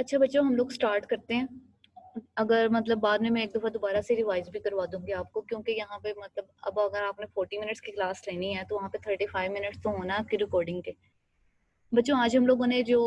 अच्छा बच्चों, हम लोग स्टार्ट करते हैं। अगर मतलब बाद में मैं एक दफ़ा दोबारा से रिवाइज़ भी करवा दूँगी आपको, क्योंकि यहाँ पे मतलब अब अगर आपने 40 मिनट्स की क्लास लेनी है तो वहाँ पे 35 मिनट्स तो होना आपकी रिकॉर्डिंग के। बच्चों, आज हम लोगों ने जो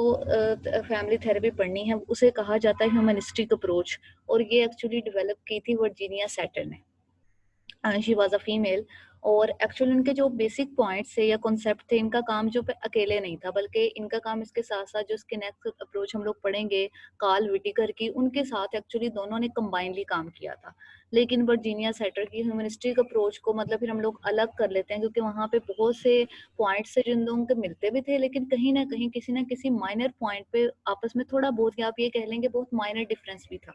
फैमिली थेरेपी पढ़नी है उसे कहा जाता है ह्यूमनिस्टिक अप्रोच, और ये एक्चुअली डेवलप की थी वर्जीनिया सैटर ने। She was a female. और एक्चुअली उनके जो बेसिक पॉइंट्स थे या कॉन्सेप्ट थे, इनका काम जो पे अकेले नहीं था, बल्कि इनका काम इसके साथ साथ जो इसके नेक्स्ट अप्रोच हम लोग पढ़ेंगे कार्ल विटिकर की, उनके साथ एक्चुअली दोनों ने कंबाइनली काम किया था। लेकिन वर्जीनिया सैटर की ह्यूमनिस्टिक अप्रोच को मतलब फिर हम लोग अलग कर लेते हैं, क्योंकि वहाँ पे बहुत से पॉइंट्स से जिन लोगों के मिलते भी थे, लेकिन कहीं ना कहीं किसी ना किसी माइनर पॉइंट पे आपस में थोड़ा बहुत, या आप ये कह लेंगे बहुत माइनर डिफरेंस भी था।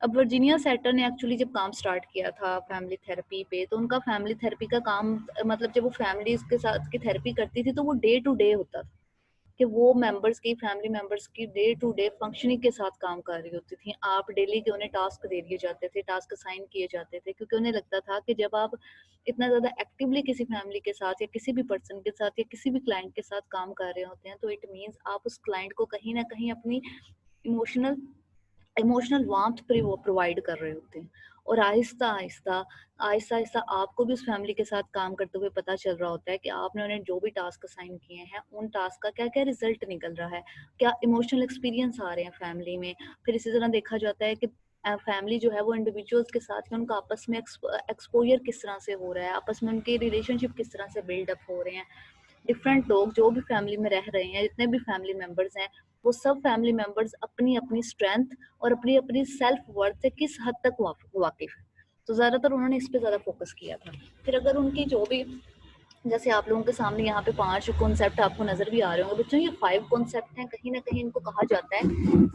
अब वर्जीनिया सैटर ने एक्चुअली जब काम स्टार्ट किया था फैमिली थेरेपी पे, तो उनका फैमिली थेरेपी का काम मतलब जब वो फैमिलीज के साथ की थेरेपी करती थी तो वो डे टू डे होता था, कि वो मेंबर्स की फैमिली मेंबर्स की डे टू डे फंक्शनिंग के साथ काम कर रही होती थी। आप डेली के उन्हें टास्क दे दिए जाते थे, टास्क असाइन किए जाते थे, क्योंकि उन्हें लगता था कि जब आप इतना ज़्यादा एक्टिवली किसी फैमिली के साथ या किसी भी पर्सन के साथ या किसी भी क्लाइंट के साथ काम कर रहे होते हैं, तो इट मीन्स आप उस क्लाइंट को कहीं ना कहीं अपनी इमोशनल इमोशनल वार्मथ वो प्रोवाइड कर रहे होते हैं। और आहिस्ता आहिस्ता आहिस्ता आहिस्ता आपको भी उस फैमिली के साथ काम करते हुए पता चल रहा होता है कि आपने उन्हें जो भी टास्क असाइन किए हैं, उन टास्क का क्या क्या रिजल्ट निकल रहा है, क्या इमोशनल एक्सपीरियंस आ रहे हैं फैमिली में। फिर इसी तरह देखा जाता है कि फैमिली जो है वो इंडिविजुअल्स के साथ में उनका आपस में एक्सपोजर किस तरह से हो रहा है, आपस में उनके रिलेशनशिप किस तरह से बिल्डअप हो रहे हैं। डिफरेंट लोग जो भी फैमिली में रह रहे हैं, जितने भी फैमिली मेंबर्स हैं, वो सब फैमिली मेंबर्स अपनी अपनी स्ट्रेंथ और अपनी अपनी सेल्फ वर्थ से किस हद तक वाकिफ है। तो ज़्यादातर उन्होंने इस पे ज़्यादा फोकस किया था। फिर अगर उनकी जो भी, जैसे आप लोगों के सामने यहाँ पे 5 कॉन्सेप्ट आपको नजर भी आ रहे होंगे बच्चों, ये 5 कॉन्सेप्ट हैं। कहीं ना कहीं इनको कहा जाता है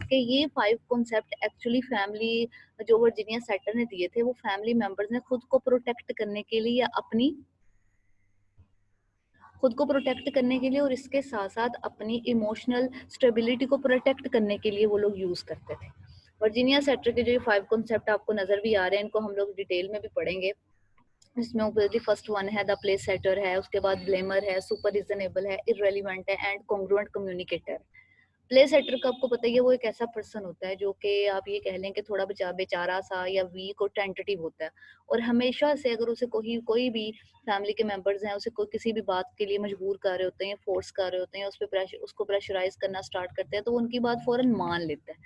कि ये 5 कॉन्सेप्ट एक्चुअली फैमिली जो वर्जीनिया सैटर ने दिए थे, वो फैमिली मेंबर्स ने खुद को प्रोटेक्ट करने के लिए या अपनी खुद को प्रोटेक्ट करने के लिए, और इसके साथ साथ अपनी इमोशनल स्टेबिलिटी को प्रोटेक्ट करने के लिए वो लोग यूज करते थे। वर्जीनिया सेक्टर के जो ये 5 कॉन्सेप्ट आपको नजर भी आ रहे हैं, इनको हम लोग डिटेल में भी पढ़ेंगे। इसमें ओबियसली फर्स्ट वन है द प्लेस सेटर है, उसके बाद ब्लेमर है, सुपर रीजनेबल है, इररेलेवेंट है, and congruent communicator. Placater का आपको पता ही है, वो एक ऐसा पर्सन होता है जो कि आप ये कह लें कि थोड़ा बेचारा सा या वीक और टेंटेटिव होता है। और हमेशा से अगर उसे कोई कोई भी फैमिली के मेंबर्स हैं उसे कोई किसी भी बात के लिए मजबूर कर रहे होते हैं, फोर्स कर रहे होते हैं, उस पर प्रेशर उसको प्रेशराइज करना स्टार्ट करते हैं, तो वो उनकी बात फौरन मान लेता है।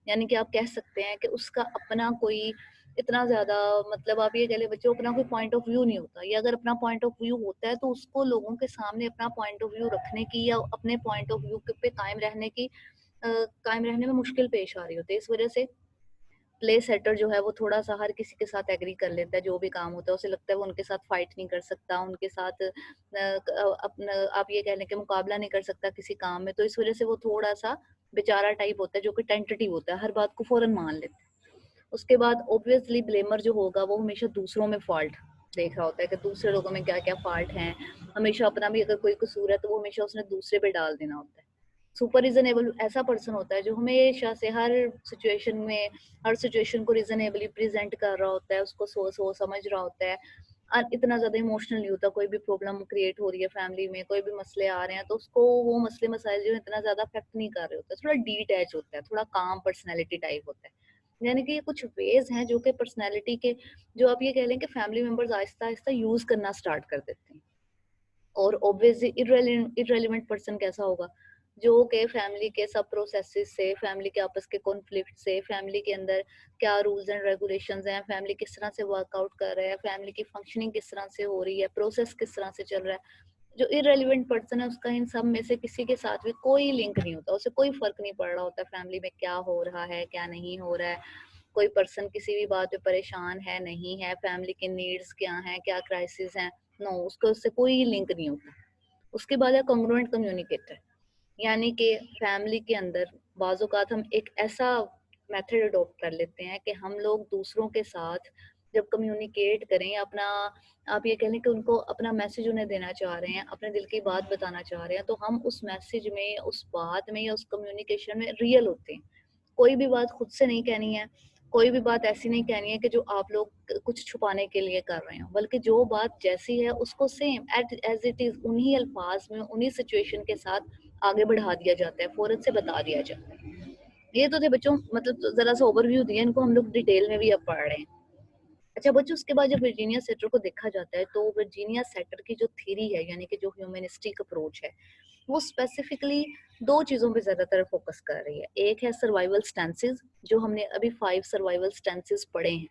यानी कि आप कह सकते हैं कि उसका अपना कोई इतना ज़्यादा, मतलब आप ये कह लें बच्चों, अपना कोई पॉइंट ऑफ व्यू नहीं होता, या अगर अपना पॉइंट ऑफ व्यू होता है तो उसको लोगों के सामने अपना पॉइंट ऑफ व्यू रखने की या अपने पॉइंट ऑफ व्यू पे कायम रहने की कायम रहने में मुश्किल पेश आ रही होती है। इस वजह से प्ले सेटर जो है वो थोड़ा सा हर किसी के साथ एग्री कर लेता है, जो भी काम होता है उसे लगता है वो उनके साथ फाइट नहीं कर सकता, उनके साथ अपना आप ये कह लें कि मुकाबला नहीं कर सकता किसी काम में। तो इस वजह से वो थोड़ा सा बेचारा टाइप होता है, जो कि टेंटेटिव होता है, हर बात को फौरन मान लेता है। उसके बाद ऑब्वियसली ब्लेमर जो होगा वो हमेशा दूसरों में फॉल्ट देख रहा होता है कि दूसरे लोगों में क्या क्या फॉल्ट हैं। हमेशा अपना भी अगर कोई कसूर है तो वो हमेशा उसने दूसरे पे डाल देना होता है। सुपर रीजनेबल ऐसा पर्सन होता है जो हमेशा से हर सिचुएशन को रीजनेबली प्रेजेंट कर रहा होता है, उसको सोच समझ रहा होता है। इतना ज्यादा इमोशनल नहीं होता। कोई भी प्रॉब्लम क्रिएट हो रही है फैमिली में, कोई भी मसले आ रहे हैं, तो उसको वो मसले मसाइल जो है इतना ज्यादा अफेक्ट नहीं कर रहे होते, थोड़ा डीटैच होता है, थोड़ा काम पर्सनैलिटी टाइप होता है। यानी कि ये कुछ वेज हैं जो कि पर्सनैलिटी के, जो आप ये कह लें कि family members Aahista Aahista use करना स्टार्ट कर देते हैं। और ऑब्वियसली इररेलेवेंट पर्सन कैसा होगा, जो के फैमिली के सब प्रोसेसेस से, फैमिली के आपस के कॉन्फ्लिक्ट से, फैमिली के अंदर क्या रूल्स एंड रेगुलेशंस हैं, फैमिली किस तरह से वर्कआउट कर रहा है, फैमिली की फंक्शनिंग किस तरह से हो रही है, प्रोसेस किस तरह से चल रहा है। जो इररेलेवेंट पर्सन है उसका इन सब में से किसी के साथ भी कोई लिंक नहीं होता, उसे कोई फर्क नहीं पड़ रहा होता फैमिली में क्या हो रहा है क्या नहीं हो रहा है। कोई पर्सन किसी भी बात पे परेशान है नहीं है, फैमिली के नीड्स क्या हैं, क्या क्राइसिस हैं, नो, उसको उससे कोई लिंक नहीं होता। उसके बाद है कॉन्ग्रुएंट कम्युनिकेटर। यानी कि फैमिली के अंदर बाज़-औक़ात हम एक ऐसा मेथड अडॉप्ट कर लेते हैं कि हम लोग दूसरों के साथ जब कम्युनिकेट करें, अपना आप ये कह लें कि उनको अपना मैसेज उन्हें देना चाह रहे हैं, अपने दिल की बात बताना चाह रहे हैं, तो हम उस मैसेज में, उस बात में या उस कम्युनिकेशन में रियल होते हैं। कोई भी बात खुद से नहीं कहनी है, कोई भी बात ऐसी नहीं कहनी है कि जो आप लोग कुछ छुपाने के लिए कर रहे हो, बल्कि जो बात जैसी है उसको सेम एज इट इज़ उन्हीं अल्फाज में, उन्हीं सिचुएशन के साथ आगे बढ़ा दिया जाता है, फ़ौरन से बता दिया जाता है। ये तो थे बच्चों, मतलब ज़रा सा ओवरव्यू दिया, इनको हम लोग डिटेल में भी अब पढ़ रहे हैं। अच्छा बच्चों, उसके बाद जब वर्जीनिया सेटर को देखा जाता है, तो वर्जीनिया सेटर की जो थ्योरी है, यानी कि जो ह्यूमनिस्टिक अप्रोच है, वो स्पेसिफिकली 2 चीज़ों पे ज़्यादातर फोकस कर रही है। एक है सर्वाइवल स्टेंसेस, जो हमने अभी 5 सर्वाइवल स्टेंसेस पढ़े हैं।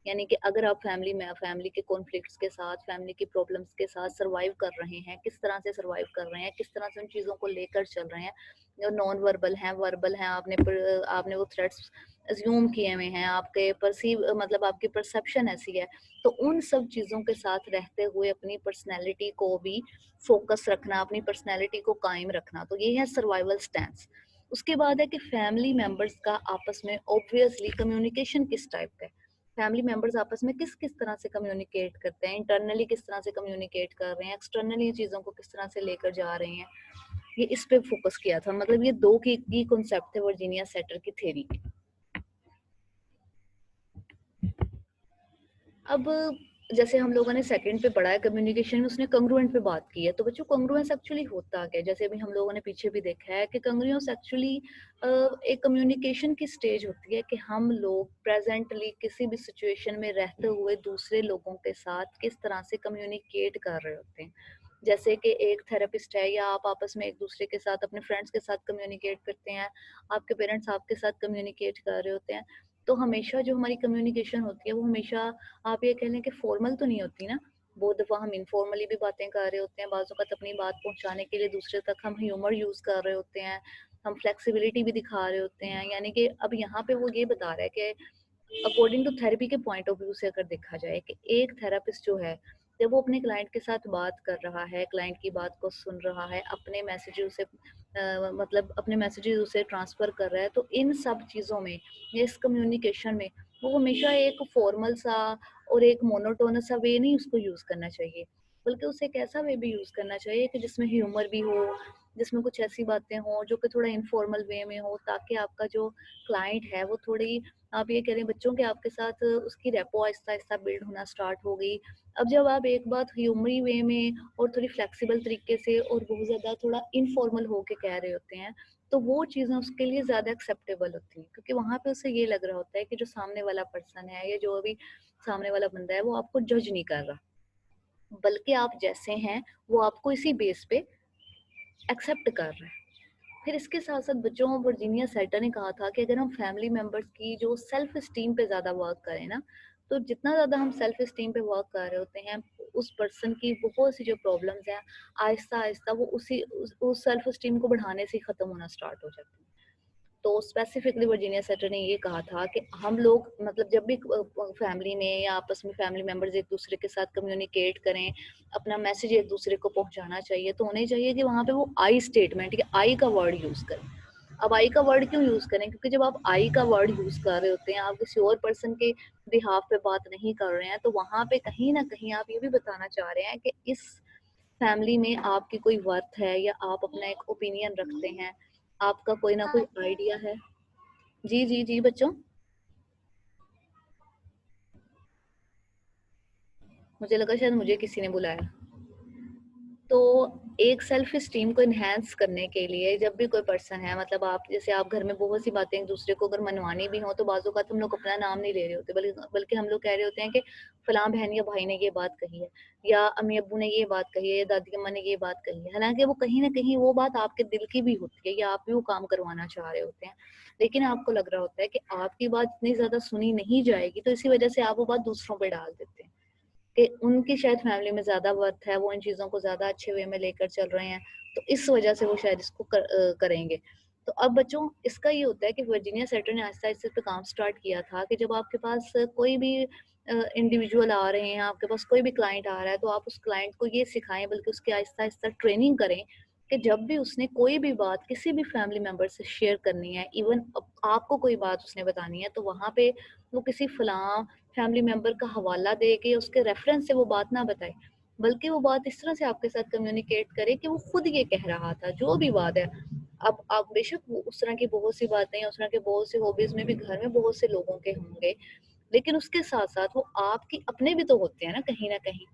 यानी कि अगर आप फैमिली में फैमिली के कॉन्फ्लिक्ट्स के साथ, फैमिली की प्रॉब्लम्स के साथ सर्वाइव कर रहे हैं, किस तरह से सर्वाइव कर रहे हैं, किस तरह से उन चीज़ों को लेकर चल रहे हैं, जो नॉन वर्बल हैं, वर्बल हैं, आपने वो थ्रेट्स अज्यूम किए हुए हैं, आपके परसीव मतलब आपकी परसेप्शन ऐसी है, तो उन सब चीज़ों के साथ रहते हुए अपनी पर्सनैलिटी को भी फोकस रखना, अपनी पर्सनैलिटी को कायम रखना, तो ये है सर्वाइवल स्टैंस। उसके बाद है कि फैमिली मेंबर्स का आपस में ऑब्वियसली कम्युनिकेशन किस टाइप का है, फैमिली मेंबर्स आपस में किस किस तरह से कम्युनिकेट करते हैं, इंटरनली किस तरह से कम्युनिकेट कर रहे हैं, एक्सटर्नली चीज़ों को किस तरह से लेकर जा रहे हैं, ये इस पे फोकस किया था। मतलब ये 2 की कॉन्सेप्ट थे वर्जीनिया सेटर की थ्योरी के। अब जैसे हम लोगों ने सेकंड पे पढ़ा है कम्युनिकेशन में, उसने कंग्रुएंट पे बात की है, तो बच्चों कंग्रुएंस एक्चुअली होता क्या है, जैसे अभी हम लोगों ने पीछे भी देखा है कि कंग्रुएंस एक्चुअली एक कम्युनिकेशन की स्टेज होती है कि हम लोग प्रेजेंटली किसी भी सिचुएशन में रहते हुए दूसरे लोगों के साथ किस तरह से कम्युनिकेट कर रहे होते हैं। जैसे कि एक थेरेपिस्ट है, या आप आपस में एक दूसरे के साथ, अपने फ्रेंड्स के साथ कम्युनिकेट करते हैं, आपके पेरेंट्स आपके साथ कम्युनिकेट कर रहे होते हैं, तो हमेशा जो हमारी कम्युनिकेशन होती है वो हमेशा, आप ये कह लें कि फॉर्मल तो नहीं होती ना, बहुत दफ़ा हम इनफॉर्मली भी बातें कर रहे होते हैं, बाज़ औक़ात अपनी बात पहुँचाने के लिए दूसरे तक हम ह्यूमर यूज़ कर रहे होते हैं, हम फ्लेक्सिबिलिटी भी दिखा रहे होते हैं। यानी कि अब यहाँ पे वो ये बता रहा है कि अकॉर्डिंग टू थेरेपी के पॉइंट ऑफ व्यू से अगर देखा जाए कि एक थेरेपिस्ट जो है, जब वो अपने क्लाइंट के साथ बात कर रहा है, क्लाइंट की बात को सुन रहा है, अपने मैसेजेस उसे मतलब अपने मैसेजेस उसे ट्रांसफ़र कर रहा है, तो इन सब चीज़ों में, इस कम्युनिकेशन में, वो हमेशा एक फॉर्मल सा और एक मोनोटोनस सा वे नहीं उसको यूज़ करना चाहिए, बल्कि उसे एक ऐसा वे भी यूज़ करना चाहिए कि जिसमें ह्यूमर भी हो, जिसमें कुछ ऐसी बातें हों जो कि थोड़ा इनफॉर्मल वे में हो, ताकि आपका जो क्लाइंट है वो थोड़ी, आप ये कह रहे हैं बच्चों के आपके साथ उसकी रेपो आहिस्ता-आहिस्ता बिल्ड होना स्टार्ट हो गई। अब जब आप एक बात ह्यूमरी वे में और थोड़ी फ्लेक्सिबल तरीके से और बहुत ज़्यादा थोड़ा इनफॉर्मल होके कह रहे होते हैं, तो वो चीज़ें उसके लिए ज़्यादा एक्सेप्टेबल होती हैं, क्योंकि वहाँ पे उसे ये लग रहा होता है कि जो सामने वाला पर्सन है, या जो अभी सामने वाला बंदा है, वो आपको जज नहीं कर रहा, बल्कि आप जैसे हैं वो आपको इसी बेस पे एक्सेप्ट कर रहा है। फिर इसके साथ-साथ बच्चों, वर्जीनिया सेटर ने कहा था कि अगर हम फैमिली मेंबर्स की जो सेल्फ एस्टीम पे ज़्यादा वर्क करें ना, तो जितना ज़्यादा हम सेल्फ एस्टीम पे वर्क कर रहे होते हैं, उस पर्सन की बहुत सी जो प्रॉब्लम्स हैं, आहिस्ता-आहिस्ता वो उस सेल्फ एस्टीम को बढ़ाने से ही खत्म होना स्टार्ट हो जाती हैं। तो स्पेसिफिकली वर्जीनिया सेटर ने ये कहा था कि हम लोग, मतलब जब भी फैमिली में या आपस में फैमिली मेंबर्स एक दूसरे के साथ कम्युनिकेट करें, अपना मैसेज एक दूसरे को पहुंचाना चाहिए, तो उन्हें चाहिए कि वहाँ पे वो आई स्टेटमेंट या आई का वर्ड यूज़ करें। अब आई का वर्ड क्यों यूज़ करें? क्योंकि जब आप आई का वर्ड यूज़ कर रहे होते हैं, आप किसी और पर्सन के बिहाफ पे बात नहीं कर रहे हैं, तो वहाँ पे कहीं न कहीं आप ये भी बताना चाह रहे हैं कि इस फैमिली में आपकी कोई वर्थ है, या आप अपना एक ओपिनियन रखते हैं, आपका कोई ना कोई आइडिया है। जी, जी, जी बच्चों, मुझे लगा शायद मुझे किसी ने बुलाया। तो एक सेल्फ एस्टीम को एनहांस करने के लिए, जब भी कोई पर्सन है, मतलब आप जैसे आप घर में बहुत सी बातें एक दूसरे को अगर मनवानी भी हो, तो बाज़ औक़ात हम लोग अपना नाम नहीं ले रहे होते, बल्कि हम लोग कह रहे होते हैं कि फलां बहन या भाई ने ये बात कही है, या अम्मी अब्बू ने ये बात कही है, या दादी अम्मा ने ये बात कही है। हालाँकि वो कहीं न कहीं वो बात आपके दिल की भी होती है, या आप भी वो काम करवाना चाह रहे होते हैं। लेकिन आपको लग रहा होता है कि आपकी बात इतनी ज़्यादा सुनी नहीं जाएगी, तो इसी वज़ह से आप वो बात दूसरों पे डाल देते हैं। कि उनकी शायद फैमिली में ज़्यादा वर्थ है, वो इन चीज़ों को ज़्यादा अच्छे वे में लेकर चल रहे हैं, तो इस वजह से वो शायद इसको करेंगे। तो अब बच्चों, इसका ये होता है कि वर्जीनिया सेटर ने आहिस्ता-आहिस्ता इस पे काम स्टार्ट किया था कि जब आपके पास कोई भी इंडिविजुअल आ रहे हैं, आपके पास कोई भी क्लाइंट आ रहा है, तो आप उस क्लाइंट को ये सिखाएँ, बल्कि उसकी आहिस्ता-आहिस्ता ट्रेनिंग करें कि जब भी उसने कोई भी बात किसी भी फैमिली मेंबर से शेयर करनी है, इवन आपको कोई बात उसने बतानी है, तो वहाँ पे वो किसी फलाँ फैमिली मेंबर का हवाला दे के उसके रेफरेंस से वो बात ना बताए, बल्कि वो बात इस तरह से आपके साथ कम्युनिकेट करे कि वो खुद ये कह रहा था, जो भी बात है। अब आप बेशक वो उस तरह की बहुत सी बातें, उस तरह के बहुत से हॉबीज़ में भी घर में बहुत से लोगों के होंगे, लेकिन उसके साथ-साथ वो आपके अपने भी तो होते हैं ना कहीं न कहीं।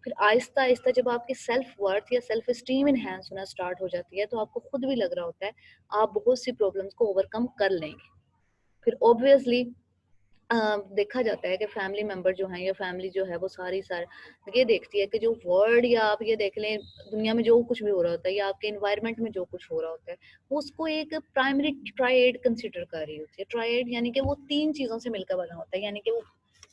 फिर आहिस्ता-आहिस्ता जब आपकी सेल्फ वर्थ या सेल्फ एस्टीम एनहांस होना स्टार्ट हो जाती है, तो आपको खुद भी लग रहा होता है, आप बहुत सी प्रॉब्लम्स को ओवरकम कर लेंगे। फिर ऑब्वियसली अ, देखा जाता है कि फैमिली मेंबर जो हैं या फैमिली जो है वो सारी ये देखती है कि जो वर्ल्ड या आप ये देख लें दुनिया में जो कुछ भी हो रहा होता है या आपके एनवायरनमेंट में जो कुछ हो रहा होता है, वो उसको एक प्राइमरी ट्रायड कंसीडर कर रही होती है। ट्रायड यानी कि वो 3 चीज़ों से मिलकर बना होता है, यानी कि वो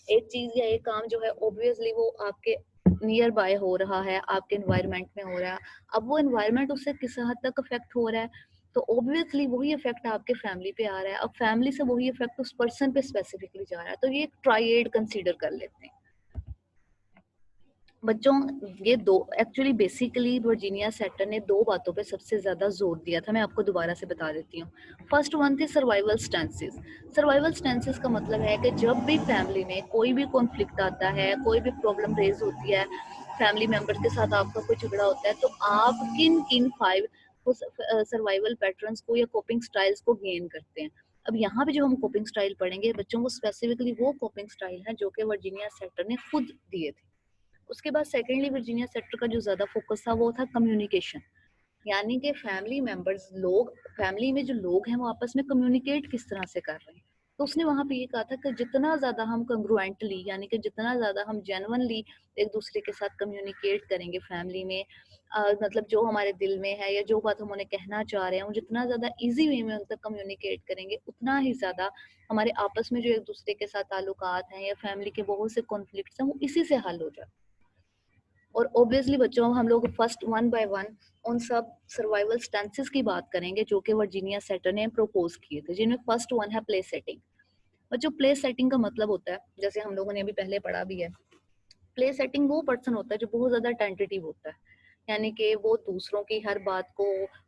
एक चीज़ या एक काम जो है ऑब्वियसली वो आपके नियर बाय हो रहा है, आपके एनवायरनमेंट में हो रहा है। अब वो एनवायरनमेंट उससे किस हद तक अफेक्ट हो रहा है, तो ऑब्वियसली वही इफेक्ट आपके फैमिली पे आ रहा है। अब फैमिली से वही इफेक्ट उस पर्सन पे स्पेसिफिकली जा रहा है, तो ये एक ट्रायड कंसीडर कर लेते हैं बच्चों। ये दो एक्चुअली बेसिकली वर्जीनिया सेटर ने दो बातों पे सबसे ज्यादा जोर दिया था, मैं आपको दोबारा से बता देती हूँ। फर्स्ट वन थी सर्वाइवल स्टेंसेस। सर्वाइवल स्टेंसेस का मतलब है कि जब भी फैमिली में कोई भी कॉन्फ्लिक्ट आता है, कोई भी प्रॉब्लम रेज होती है, फैमिली मेंबर्स के साथ आपका कोई झगड़ा होता है, तो आप किन किन 5 सर्वाइवल पैटर्न्स को या कोपिंग स्टाइल्स को गेन करते हैं। अब यहाँ पे जो हम कोपिंग स्टाइल पढ़ेंगे बच्चों को, स्पेसिफिकली वो कोपिंग स्टाइल है जो कि वर्जीनिया सेटर ने खुद दिए थे। उसके बाद सेकेंडली वर्जीनिया सेक्टर का जो ज्यादा फोकस था वो था कम्युनिकेशन, यानी कि फैमिली मेंबर्स लोग, फैमिली में जो लोग हैं वो आपस में कम्युनिकेट किस तरह से कर रहे हैं। तो उसने वहां पे ये कहा था कि जितना ज्यादा हम कंग्रुएंटली यानी कि जितना ज्यादा हम जेन्युइनली एक दूसरे के साथ कम्युनिकेट करेंगे फैमिली में, मतलब जो हमारे दिल में है या जो बात हम उन्हें कहना चाह रहे हैं वो जितना ज्यादा इजी वे में उन तक कम्युनिकेट करेंगे, उतना ही ज्यादा हमारे आपस में जो एक दूसरे के साथ ताल्लुकात हैं या फैमिली के बहुत से कॉन्फ्लिक्ट्स हैं वो इसी से हल हो जाते हैं। और ऑब्वियसली बच्चों हम लोग फर्स्ट वन बाय वन उन सब सर्वाइवल स्टेंसेस की बात करेंगे जो कि वर्जीनिया सेटर ने प्रपोज किए थे, जिनमें फर्स्ट वन है प्ले सेटिंग। और जो प्ले सेटिंग का मतलब होता है, जैसे हम लोगों ने अभी पहले पढ़ा भी है, प्ले सेटिंग वो पर्सन होता है जो बहुत ज्यादा टेंटेटिव होता है, यानी कि वो दूसरों की हर बात को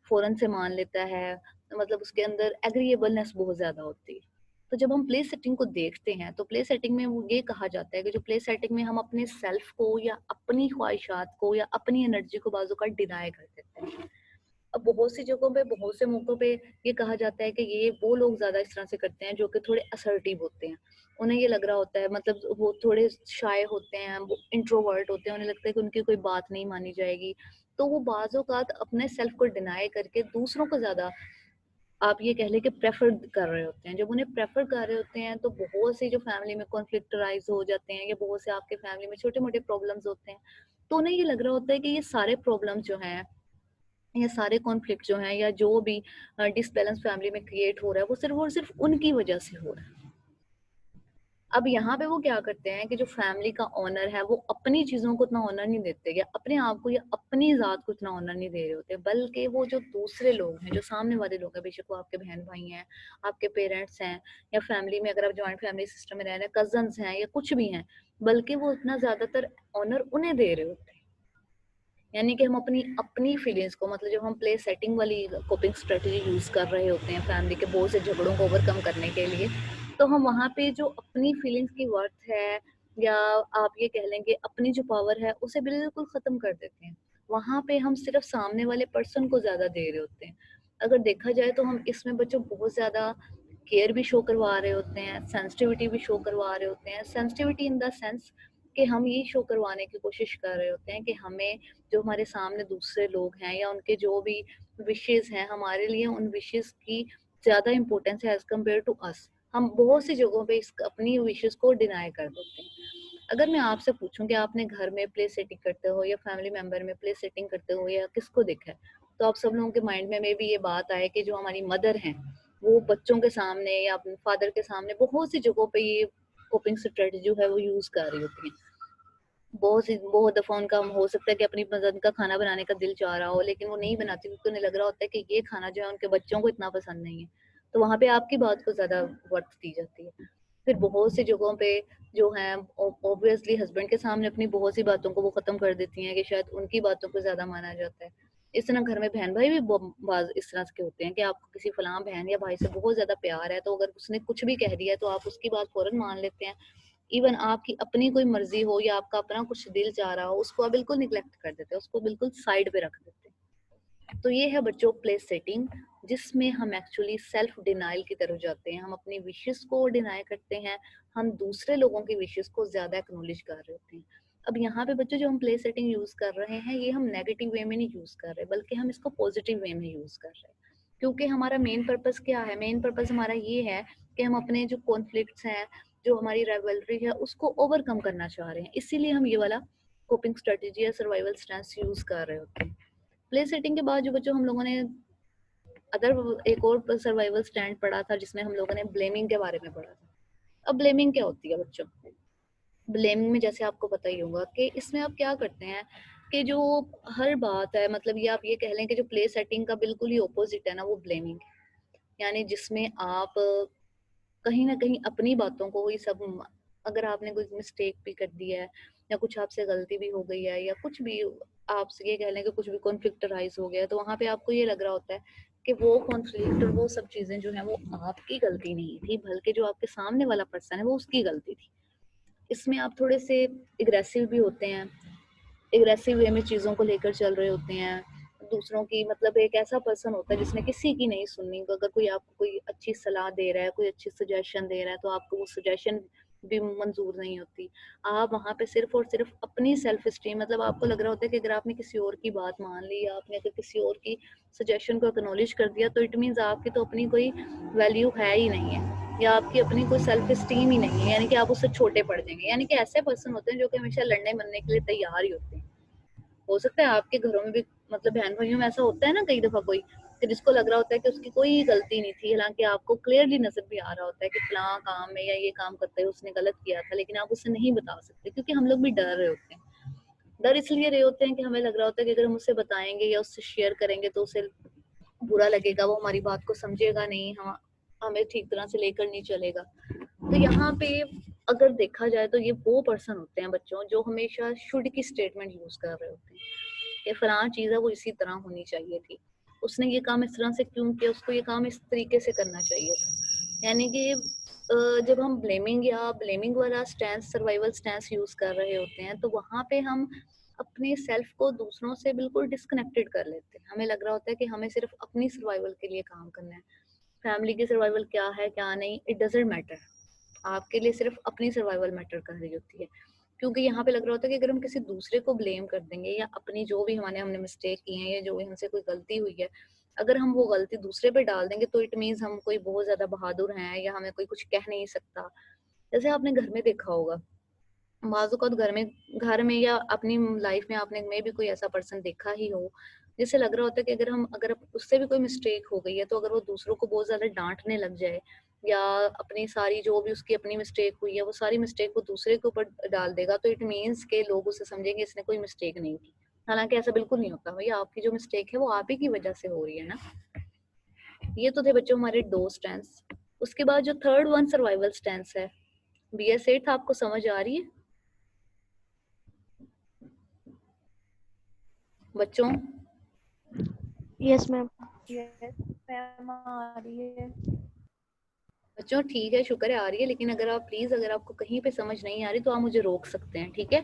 फौरन से मान लेता है, मतलब उसके अंदर एग्रीएबलनेस बहुत ज्यादा होती है। तो जब हम प्ले सेटिंग को देखते हैं तो प्ले सेटिंग में वो ये कहा जाता है कि जो प्ले सेटिंग में हम अपने सेल्फ को या अपनी ख्वाहिशात को या अपनी एनर्जी को बाजू का डिनाई कर देते हैं। अब बहुत सी जगहों पे, बहुत से मौकों पे ये कहा जाता है कि ये वो लोग ज्यादा इस तरह से करते हैं जो कि थोड़े असर्टिव होते हैं। उन्हें ये लग रहा होता है, मतलब वो थोड़े शाय होते हैं, वो इंट्रोवर्ट होते हैं, उन्हें लगता है कि उनकी कोई बात नहीं मानी जाएगी। तो वो बाज़ औक़ात अपने सेल्फ को डिनाई करके दूसरों को ज्यादा, आप ये कह लें कि प्रेफर कर रहे होते हैं। जब उन्हें प्रेफर कर रहे होते हैं तो बहुत से जो फैमिली में कॉन्फ्लिक्ट राइज हो जाते हैं या बहुत से आपके फैमिली में छोटे मोटे प्रॉब्लम्स होते हैं, तो उन्हें ये लग रहा होता है कि ये सारे प्रॉब्लम्स जो हैं, ये सारे कॉन्फ्लिक्ट जो हैं या जो भी डिसबैलेंस फैमिली में क्रिएट हो रहा है वो सिर्फ और सिर्फ उनकी वजह से हो रहा है। अब यहाँ पे वो क्या करते हैं कि जो फैमिली का ऑनर है वो अपनी चीजों को उतना ऑनर नहीं देते या अपने आप को या अपनी जात को उतना ऑनर नहीं दे रहे होते, बल्कि वो जो दूसरे लोग हैं, जो सामने वाले लोग हैं, बेशक वो आपके बहन भाई हैं, आपके पेरेंट्स हैं, या फैमिली में अगर आप ज्वाइंट फैमिली सिस्टम में रह रहे हैं कजन्स हैं या कुछ भी हैं, बल्कि वो इतना ज्यादातर ऑनर उन्हें दे रहे होते हैं। यानी कि हम अपनी अपनी फीलिंग्स को, मतलब जब हम प्ले सेटिंग वाली कोपिंग स्ट्रेटजी यूज कर रहे होते हैं फैमिली के बहुत से झगड़ों को ओवरकम करने के लिए, तो हम वहाँ पे जो अपनी फीलिंग्स की वर्थ है या आप ये कह लेंगे अपनी जो पावर है उसे बिल्कुल खत्म कर देते हैं। वहाँ पे हम सिर्फ सामने वाले पर्सन को ज्यादा दे रहे होते हैं। अगर देखा जाए तो हम इसमें बच्चों बहुत ज्यादा केयर भी शो करवा रहे होते हैं, सेंसिटिविटी भी शो करवा रहे होते हैं। सेंसिटिविटी इन द सेंस कि हम ये शो करवाने की कोशिश कर रहे होते हैं कि हमें, जो हमारे सामने दूसरे लोग हैं या उनके जो भी विशेस हैं, हमारे लिए उन विशेस की ज़्यादा इम्पोर्टेंस है एज़ कम्पेयर टू अस। हम बहुत सी जगहों पे इस अपनी विशेस को डिनाई कर देते हैं। अगर मैं आपसे पूछूं कि आपने घर में प्ले सेटिंग करते हो या फैमिली मेंबर में प्ले सेटिंग करते हो या किसको देखा है, तो आप सब लोगों के माइंड में मे भी ये बात आए कि जो हमारी मदर हैं वो बच्चों के सामने या अपने फादर के सामने बहुत सी जगहों पे ये कोपिंग स्ट्रेटजी जो है वो यूज कर रही होती है। बहुत दफ़ा उनका हो सकता है कि अपनी पसंद का खाना बनाने का दिल चाह रहा हो, लेकिन वो नहीं बनाती क्योंकि उन्हें लग रहा होता है कि ये खाना जो है उनके बच्चों को इतना पसंद नहीं है। तो वहाँ पे आपकी बात को ज़्यादा वर्थ दी जाती है। फिर बहुत सी जगहों पे जो है ऑब्वियसली हस्बैंड के सामने अपनी बहुत सी बातों को वो ख़त्म कर देती हैं कि शायद उनकी बातों को ज़्यादा माना जाता है। इस तरह घर में बहन भाई भी बाज़ इस तरह के होते हैं कि आपको किसी फलां बहन या भाई से बहुत ज़्यादा प्यार है, तो अगर उसने कुछ भी कह दिया है तो आप उसकी बात फ़ौरन मान लेते हैं। इवन आपकी अपनी कोई मर्जी हो या आपका अपना कुछ दिल चाह रहा हो, उसको आप बिल्कुल निग्लेक्ट कर देते हैं, उसको बिल्कुल साइड पे रख देते हैं। तो ये है बच्चों प्ले सेटिंग, जिसमें हम एक्चुअली सेल्फ डिनाइल की तरफ जाते हैं। हम अपनी विशेस को डिनाई करते हैं, हम दूसरे लोगों की विशेस को ज्यादा एक्नॉलेज कर रहे होते हैं। अब यहाँ पे बच्चों जो हम प्ले सेटिंग यूज कर रहे हैं ये हम नेगेटिव वे में नहीं यूज कर रहे, बल्कि हम इसको पॉजिटिव वे में यूज कर रहे हैं। क्योंकि हमारा मेन पर्पस क्या है, मेन पर्पस हमारा ये है कि हम अपने जो कॉन्फ्लिक्ट्स हैं, जो हमारी राइवलरी है, उसको ओवरकम करना चाह रहे हैं। इसीलिए हम ये वाला कोपिंग स्ट्रेटेजी या सर्वाइवल स्टैंस यूज कर रहे होते हैं। प्ले सेटिंग के बाद जो बच्चों हम लोगों ने अदर एक और सर्वाइवल स्टैंड पढ़ा था जिसमें हम लोगों ने ब्लेमिंग के बारे में पढ़ा था। अब ब्लेमिंग क्या होती है बच्चों? ब्लेमिंग में जैसे आपको पता ही होगा कि इसमें आप क्या करते हैं कि जो हर बात है, मतलब ये आप ये कह लें कि जो प्ले सेटिंग का बिल्कुल ही ऑपोजिट है ना, वो ब्लेमिंग है। यानी जिसमें आप कहीं ना कहीं अपनी बातों को ही सब, अगर आपने कोई मिस्टेक भी कर दी है या कुछ आपसे गलती भी हो गई है या कुछ भी आपसे ये कह लें कि कुछ भी कॉन्फ्लिक्ट राइज हो गया, तो वहां पे आपको ये लग रहा होता है कि वो कॉन्फ्लिक्ट और वो सब चीजें जो है वो आपकी गलती नहीं थी, बल्कि जो आपके सामने वाला पर्सन है वो उसकी गलती थी। इसमें आप थोड़े से एग्रेसिव भी होते हैं, एग्रेसिव वे में चीज़ों को लेकर चल रहे होते हैं दूसरों की, मतलब एक ऐसा पर्सन होता है जिसने किसी की नहीं सुननी। अगर कोई आपको कोई अच्छी सलाह दे रहा है, कोई अच्छी सजेशन दे रहा है, तो आपको वो सजेशन भी मंजूर नहीं होती। आप वहाँ पे सिर्फ और सिर्फ अपनी सेल्फ स्टीम, मतलब आपको लग रहा होता है कि अगर आपने किसी और की बात मान ली या आपने अगर किसी और की सजेशन को एक्नॉलेज कर दिया, तो इट मीन्स आपकी तो अपनी कोई वैल्यू है ही नहीं है, या आपकी अपनी कोई सेल्फ स्टीम ही नहीं है, यानी कि आप उससे छोटे पड़ जाएंगे। यानी कि ऐसे पर्सन होते हैं जो कि हमेशा लड़ने मरने के लिए तैयार ही होते हैं। हो सकता है आपके घरों में भी, मतलब बहन भाइयों में ऐसा होता है ना कई दफा कोई कि जिसको लग रहा होता है कि उसकी कोई गलती नहीं थी, हालांकि आपको क्लियरली नजर भी आ रहा होता है कि फलां काम में या ये काम करते हुए उसने गलत किया था, लेकिन आप उससे नहीं बता सकते क्योंकि हम लोग भी डर रहे होते हैं। डर इसलिए रहे होते हैं कि हमें लग रहा होता है कि अगर हम उससे बताएंगे या उससे शेयर करेंगे तो उसे बुरा लगेगा, वो हमारी बात को समझेगा नहीं, हम हमें ठीक तरह से लेकर नहीं चलेगा। तो यहाँ पे अगर देखा जाए तो ये वो पर्सन होते हैं बच्चों जो हमेशा शुड की स्टेटमेंट यूज कर रहे होते हैं कि फलां चीज है वो इसी तरह होनी चाहिए थी, उसने ये काम इस तरह से क्यों किया, उसको ये काम इस तरीके से करना चाहिए था। यानी कि जब हम ब्लेमिंग या ब्लेमिंग वाला स्टैंस, सर्वाइवल स्टैंस यूज कर रहे होते हैं, तो वहां पे हम अपने सेल्फ को दूसरों से बिल्कुल डिस्कनेक्टेड कर लेते हैं। हमें लग रहा होता है कि हमें सिर्फ अपनी सर्वाइवल के लिए काम करना है, फैमिली की सर्वाइवल क्या है क्या नहीं, इट डजेंट मैटर। आपके लिए सिर्फ अपनी सर्वाइवल मैटर कर रही होती है। क्योंकि यहाँ पे लग रहा होता है कि अगर हम किसी दूसरे को ब्लेम कर देंगे या अपनी जो भी हमने मिस्टेक की है या जो भी हमसे कोई गलती हुई है, अगर हम वो गलती दूसरे पे डाल देंगे तो इट मीन्स हम कोई बहुत ज्यादा बहादुर हैं या हमें कोई कुछ कह नहीं सकता। जैसे आपने घर में देखा होगा, बाज़-औक़ात घर में या अपनी लाइफ में आपने में भी कोई ऐसा पर्सन देखा ही हो, जिससे लग रहा होता है कि अगर उससे भी कोई मिस्टेक हो गई है, तो अगर वो दूसरों को बहुत ज़्यादा डाँटने लग जाए या अपनी सारी जो भी उसकी अपनी मिस्टेक हुई है, वो सारी मिस्टेक वो दूसरे के ऊपर डाल देगा, तो इट मीन्स के लोग उसे समझेंगे इसने कोई मिस्टेक नहीं की। हालाँकि ऐसा बिल्कुल नहीं होता। भई आपकी जो मिस्टेक है, वो आप ही की वजह से हो रही है ना। ये तो थे बच्चों हमारे 2 स्टैंस। उसके बाद जो थर्ड वन सर्वाइवल स्टैंस है, BS8 आपको समझ आ रही है? बच्चों? Yes ma'am. यस मैम आ रही है। बच्चों ठीक है, शुक्र है आ रही है, लेकिन अगर आप प्लीज अगर आपको कहीं पे समझ नहीं आ रही तो आप मुझे रोक सकते हैं, ठीक है?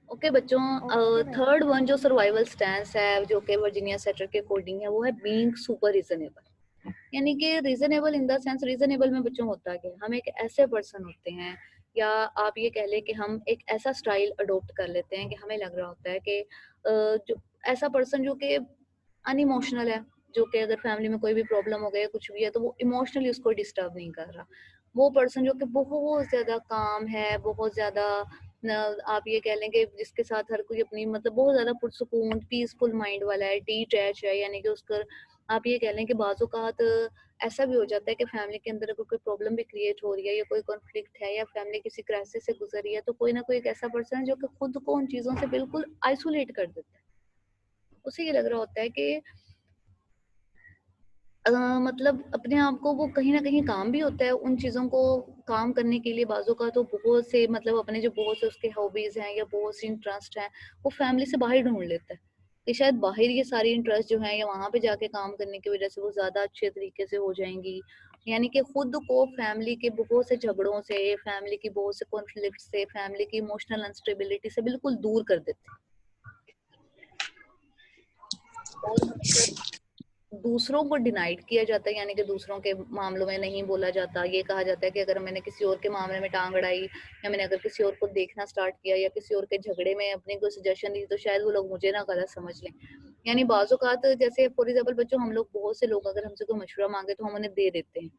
ओके बच्चों, ओके मैम। थर्ड वन जो सर्वाइवल स्टैंस है जो कि वर्जीनिया सेटर के अकॉर्डिंग है, वो है बीइंग सुपर रीजनेबल। यानी कि reasonable in the sense, reasonable में बच्चों होता है कि हम एक ऐसे पर्सन होते हैं, या आप ये कह लें कि हम एक ऐसा स्टाइल अडोप्ट कर लेते हैं कि हमें लग रहा होता है कि जो ऐसा पर्सन जो कि अनइमोशनल है, जो कि अगर फैमिली में कोई भी प्रॉब्लम हो गई है, कुछ भी है, तो वो इमोशनली उसको डिस्टर्ब नहीं कर रहा। वो पर्सन जो कि बहुत ज्यादा काम है, बहुत ज्यादा आप ये कह लें कि जिसके साथ हर कोई अपनी, मतलब बहुत ज्यादा पुरसुकून पीसफुल माइंड वाला है, डिटैच है, यानी कि उसका आप ये कह लें कि बाज़-औक़ात ऐसा भी हो जाता है कि फैमिली के अंदर अगर कोई प्रॉब्लम भी क्रिएट हो रही है या कोई कॉन्फ्लिक्ट है या फैमिली किसी क्राइसिस से गुजर रही है, तो कोई ना कोई एक ऐसा पर्सन है जो कि खुद को उन चीज़ों से बिल्कुल आइसोलेट कर देता है। उसे ये लग रहा होता है कि मतलब अपने आप को वो कहीं न कहीं काम भी होता है उन चीज़ों को काम करने के लिए। बाज़ों का तो बहुत से, मतलब अपने जो बहुत से उसके हॉबीज़ हैं या बहुत सी इंटरेस्ट हैं, वो फैमिली से बाहर ढूँढ लेता है कि शायद बाहर ये सारी इंटरेस्ट जो हैं या वहाँ पे जाके काम करने की वज़ह से वो ज़्यादा अच्छे तरीके से हो जाएँगी। यानी कि खुद को फैमिली के बहुत से झगड़ों से, फैमिली की बहुत से कॉन्फ्लिक्ट से, फैमिली की इमोशनल अनस्टेबिलिटी से बिल्कुल दूर कर देते हैं और हमेशा दूसरों को डिनाइड किया जाता है, यानी कि दूसरों के मामलों में नहीं बोला जाता। ये कहा जाता है कि अगर मैंने किसी और के मामले में टांग अड़ाई या मैंने अगर किसी और को देखना स्टार्ट किया या किसी और के झगड़े में अपनी कोई सजेशन दी तो शायद वो लोग मुझे ना गलत समझ लें। यानी बाज़ औक़ात जैसे फॉर एग्जाम्पल बच्चों, हम लोग बहुत से लोग अगर हमसे कोई मशवरा मांगे तो हम उन्हें दे देते हैं,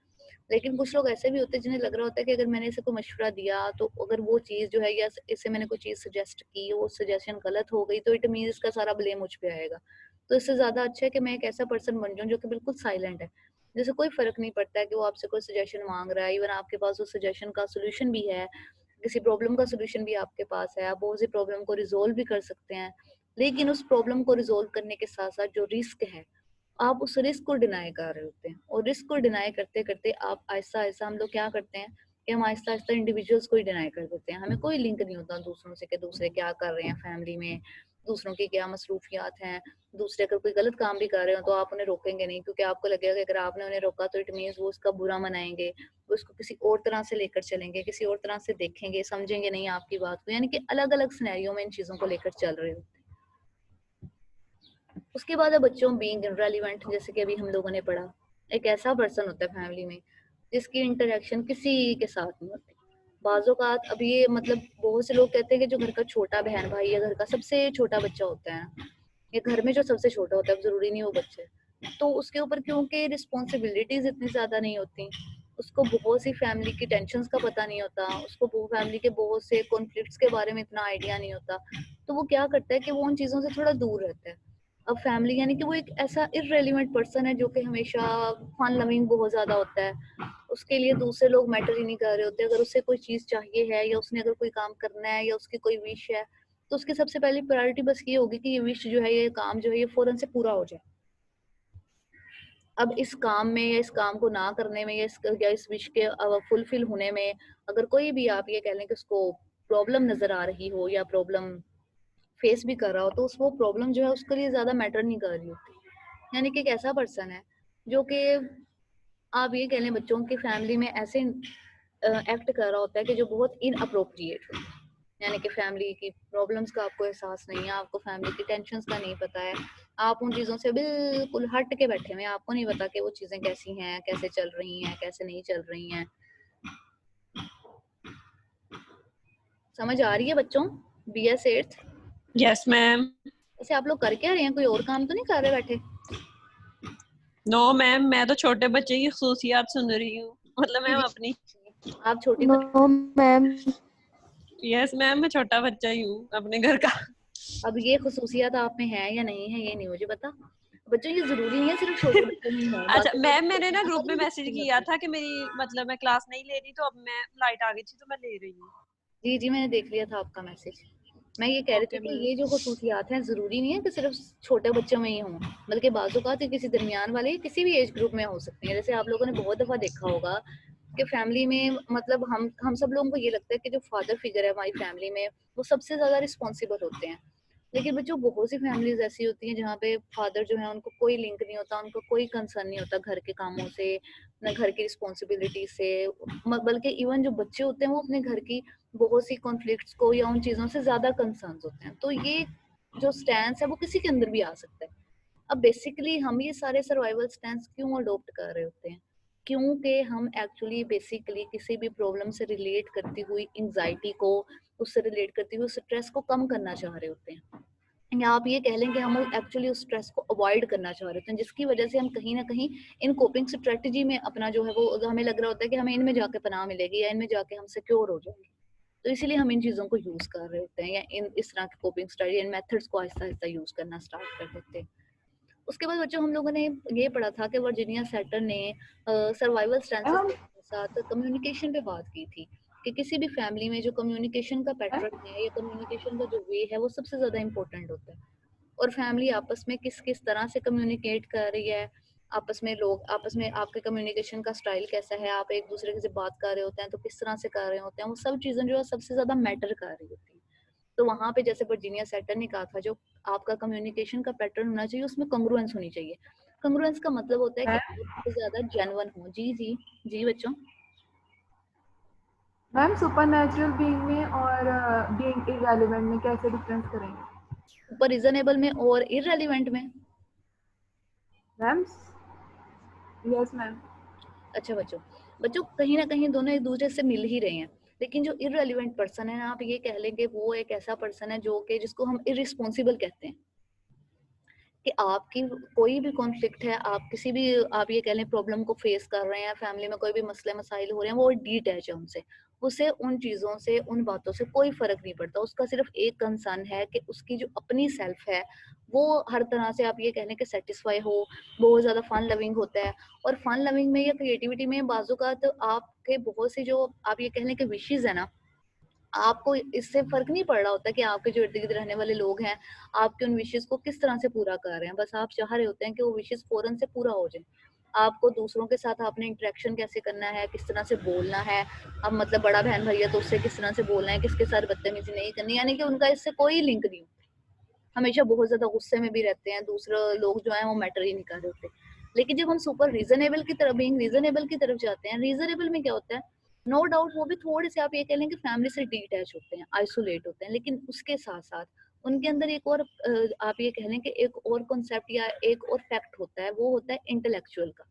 लेकिन कुछ लोग ऐसे भी होते हैं जिन्हें लग रहा होता है कि अगर मैंने इसे कोई मशवरा दिया तो अगर वो चीज़ जो है या इससे मैंने कोई चीज़ सजेस्ट की, वो सजेशन गलत हो गई तो इट मीन्स इसका सारा ब्लेम मुझ पे आएगा। तो इससे ज़्यादा अच्छा है कि मैं एक ऐसा पर्सन बन जाऊँ जो कि बिल्कुल साइलेंट है, जिसे कोई फ़र्क नहीं पड़ता है कि वो आपसे कोई सजेशन माँग रहा है, इवन आपके पास उस सजेशन का सॉल्यूशन भी है, किसी प्रॉब्लम का सॉल्यूशन भी आपके पास है, आप उसी प्रॉब्लम को रिज़ॉल्व भी कर सकते हैं। लेकिन उस प्रॉब्लम को रिज़ॉल्व करने के साथ-साथ जो रिस्क है, आप उस रिस्क को डिनाई कर रहे होते हैं, और रिस्क को डिनाई करते-करते आप आहिस्ता-आहिस्ता, हम लोग क्या करते हैं कि हम आहिस्ता-आहिस्ता इंडिविजुअल्स को ही डिनाई कर देते हैं। हमें कोई लिंक नहीं होता दूसरों से कि दूसरे क्या कर रहे हैं फैमिली में, दूसरों की क्या मसरूफियात हैं। दूसरे अगर कोई गलत काम भी कर रहे हो तो आप उन्हें रोकेंगे नहीं, क्योंकि आपको लगेगा कि अगर आपने उन्हें रोका तो इट मीन्स वो उसका बुरा मनाएँगे, वो उसको किसी और तरह से लेकर चलेंगे, किसी और तरह से देखेंगे, समझेंगे नहीं आपकी बात को। यानी कि अलग-अलग सिनेरियो में इन चीज़ों को लेकर चल रहे होते हैं। उसके बाद है बच्चों बीइंग इररिलेवेंट, जैसे कि अभी हम लोगों ने पढ़ा। एक ऐसा पर्सन होता है फैमिली में जिसकी इंटरेक्शन किसी के साथ नहीं होती। बाज़ औक़ात अब ये मतलब बहुत से लोग कहते हैं कि जो घर का छोटा बहन भाई या घर का सबसे छोटा बच्चा होता है ना, या घर में जो सबसे छोटा होता है, अब ज़रूरी नहीं वो बच्चे, तो उसके ऊपर क्योंकि रिस्पॉन्सिबिलिटीज़ इतनी ज़्यादा नहीं होती, उसको बहुत सी फैमिली की टेंशन्स का पता नहीं होता, उसको वो फैमिली के बहुत से कॉन्फ्लिक्ट्स के बारे में इतना आइडिया नहीं होता, तो वो क्या करता है कि वो उन चीज़ों से थोड़ा दूर रहता है। अब फैमिली यानी कि वो एक ऐसा इर्रेलेवेंट पर्सन है जो कि हमेशा फन लविंग बहुत ज़्यादा होता है। उसके लिए दूसरे लोग मैटर ही नहीं कर रहे होते। अगर उसे कोई चीज़ चाहिए है या उसने अगर कोई काम करना है या उसकी कोई विश है, तो उसकी सबसे पहली प्रायोरिटी बस ये होगी कि ये विश जो है, ये काम जो है, ये फ़ौरन से पूरा हो जाए। अब इस काम में या इस काम को ना करने में या इस विश के फुलफिल होने में अगर कोई भी आप ये कह लें कि उसको प्रॉब्लम नज़र आ रही हो या प्रॉब्लम फेस भी कर रहा हो, तो उस वो प्रॉब्लम जो है उसके लिए ज़्यादा मैटर नहीं कर रही होती। यानी कि एक ऐसा पर्सन है जो कि आप ये कह लें बच्चों की फैमिली में ऐसे एक्ट कर रहा होता है कि जो बहुत इनअप्रोप्रिएट हो। यानी कि फैमिली की प्रॉब्लम्स का आपको एहसास नहीं है, आपको फैमिली की टेंशन्स का नहीं पता है, आप उन चीज़ों से बिल्कुल हट के बैठे हुए हैं, आपको नहीं पता कि वो चीज़ें कैसी हैं, कैसे चल रही हैं, कैसे नहीं चल रही हैं। समझ आ रही है बच्चों? BS 8th? Yes ma'am. वैसे आप लोग कर क्या रहे हैं? कोई और काम तो नहीं कर रहे बैठे? नो मैम, मैं तो छोटे बच्चे की खुसूसियात सुन रही हूँ, मतलब मैम अपनी। आप छोटी नो मैम। यस मैम, मैं छोटा बच्चा ही हूँ अपने घर का। अब ये खुसूसियात आप में है या नहीं है ये नहीं मुझे पता। बच्चों ये जरूरी नहीं है सिर्फ छोटे बच्चों में ही हो। अच्छा बाकी मैम, मैंने ना ग्रुप में सारे मैसेज बच्चे किया होते हैं। था कि मेरी मतलब मैं क्लास नहीं ले रही, तो अब मैं लाइट आ गई थी तो मैं ले रही हूँ। जी जी, मैंने देख लिया था आपका मैसेज। मैं ये कह रही थी ओके कि मैम। ये जो खुसूसियात हैं ज़रूरी नहीं है कि सिर्फ छोटे बच्चों में ही हों, बल्कि बाज़ औक़ात ये किसी दरमियान वाले किसी भी एज ग्रुप में हो सकती हैं। जैसे आप लोगों ने बहुत दफ़ा देखा होगा कि फैमिली में मतलब हम सब लोगों को ये लगता है कि जो फादर फिगर है हमारी फैमिली में, वो सबसे ज़्यादा रिस्पॉन्सिबल होते हैं। लेकिन बच्चों बहुत सी फैमिलीज़ ऐसी होती हैं जहाँ पे फादर जो है उनको कोई लिंक नहीं होता, उनको कोई कंसर्न नहीं होता घर के कामों से, ना घर की रिस्पॉन्सिबिलिटी से, बल्कि इवन जो बच्चे होते हैं वो अपने घर की बहुत सी कॉन्फ्लिक्ट्स को या उन चीज़ों से ज़्यादा कंसर्न्स होते हैं। तो ये जो स्टैंस है वो किसी के अंदर भी आ सकता है। अब बेसिकली हम ये सारे सर्वाइवल स्टैंस क्यों अडॉप्ट कर रहे होते हैं? क्योंकि हम एक्चुअली बेसिकली किसी भी प्रॉब्लम से रिलेट करती हुई एंग्जायटी को, उससे रिलेट करती हुई स्ट्रेस को कम करना चाह रहे होते हैं। या आप ये कह लें कि हम एक्चुअली उस स्ट्रेस को अवॉइड करना चाह रहे होते हैं, जिसकी वजह से हम कहीं ना कहीं इन कोपिंग स्ट्रेटजी में अपना जो है वो हमें लग रहा होता है कि हमें इनमें जाके पनाह मिलेगी या इनमें जाके हम सिक्योर हो जाएंगे। तो इसीलिए हम इन चीज़ों को यूज़ कर रहे होते हैं या इन इस तरह के कोपिंग स्ट्रेटजी इन मेथड्स को आहिस्ता आहिस्ता यूज़ करना स्टार्ट कर देते हैं। उसके बाद बच्चों हम लोगों ने ये पढ़ा था कि वर्जीनिया सेटर ने सर्वाइवल स्ट्रेंथ्स के साथ कम्युनिकेशन पे बात की थी कि किसी भी फैमिली में जो कम्युनिकेशन का पैटर्न है या कम्युनिकेशन का जो वे है वो सबसे ज़्यादा इंपॉर्टेंट होता है। और फैमिली आपस में किस किस तरह से कम्युनिकेट कर रही है, आपस में लोग आपस में आपके कम्युनिकेशन का स्टाइल कैसा है, आप एक दूसरे से बात कर रहे होते हैं तो किस तरह से कर रहे होते हैं, वो सब चीज़ें जो है सबसे ज़्यादा मैटर कर रही होती हैं। तो वहाँ पे जैसे वर्जीनिया सेटर ने कहा था जो आपका कम्युनिकेशन का पैटर्न होना चाहिए उसमें कंग्रुएंस होनी चाहिए। कंग्रुएंस का मतलब होता है कि आप बहुत ज़्यादा जेन्युइन हो। जी जी जी बच्चों। मैम सुपरनैचुरल बीइंग में और बीइंग इररिलेवेंट में कैसे डिफरेंस करेंगे? ऊपर रीजनेबल में और इररिलेवेंट में मैम यस मैम। अच्छा बच्चों, बच्चों कहीं ना कहीं दोनों एक दूसरे से मिल ही रहे हैं, लेकिन जो इररिलेवेंट पर्सन है ना, आप ये कह लें कि वो एक ऐसा पर्सन है जो कि जिसको हम इरिस्पॉन्सिबल कहते हैं, कि आपकी कोई भी कॉन्फ्लिक्ट है, आप किसी भी, आप ये कह लें प्रॉब्लम को फेस कर रहे हैं, फैमिली में कोई भी मसले मसाइल हो रहे हैं, वो डिटैच है उनसे, उसे उन चीज़ों से, उन बातों से कोई फर्क नहीं पड़ता। उसका सिर्फ एक कंसर्न है कि उसकी जो अपनी सेल्फ है वो हर तरह से, आप ये कह लें कि सेटिस्फाई हो, बहुत ज़्यादा फन लविंग होता है। और फन लविंग में या क्रिएटिविटी में बाजूकात आपके बहुत सी जो आप ये कह लें कि विशेज़ है ना, आपको इससे फ़र्क नहीं पड़ रहा होता कि आपके जो इर्द-गिर्द रहने वाले लोग हैं, आपके उन विशेज़ को किस तरह से पूरा कर रहे हैं। बस आप चाह रहे होते हैं कि वो विशेज़ फ़ौरन से पूरा हो जाए। आपको दूसरों के साथ आपने इंटरेक्शन कैसे करना है, किस तरह से बोलना है, अब मतलब बड़ा बहन-भैया तो उससे किस तरह से बोलना है, किसके साथ बदतमीज़ी नहीं करनी, यानी कि उनका इससे कोई लिंक नहीं होता। हमेशा बहुत ज़्यादा गुस्से में भी रहते हैं, दूसरे लोग जो हैं वो मैटर ही नहीं कर रहे होते। लेकिन जब हम सुपर रीज़नेबल की तरफ, बीइंग रीज़नेबल की तरफ जाते हैं, रीज़नेबल में क्या होता है, नो डाउट वो भी थोड़े से, आप ये कह लें कि फैमिली से डिटैच होते हैं, आइसोलेट होते हैं, लेकिन उसके साथ-साथ उनके अंदर एक और आप ये कह लें कि एक और कॉन्सेप्ट या एक और फैक्ट होता है, वो होता है इंटेलेक्चुअल का।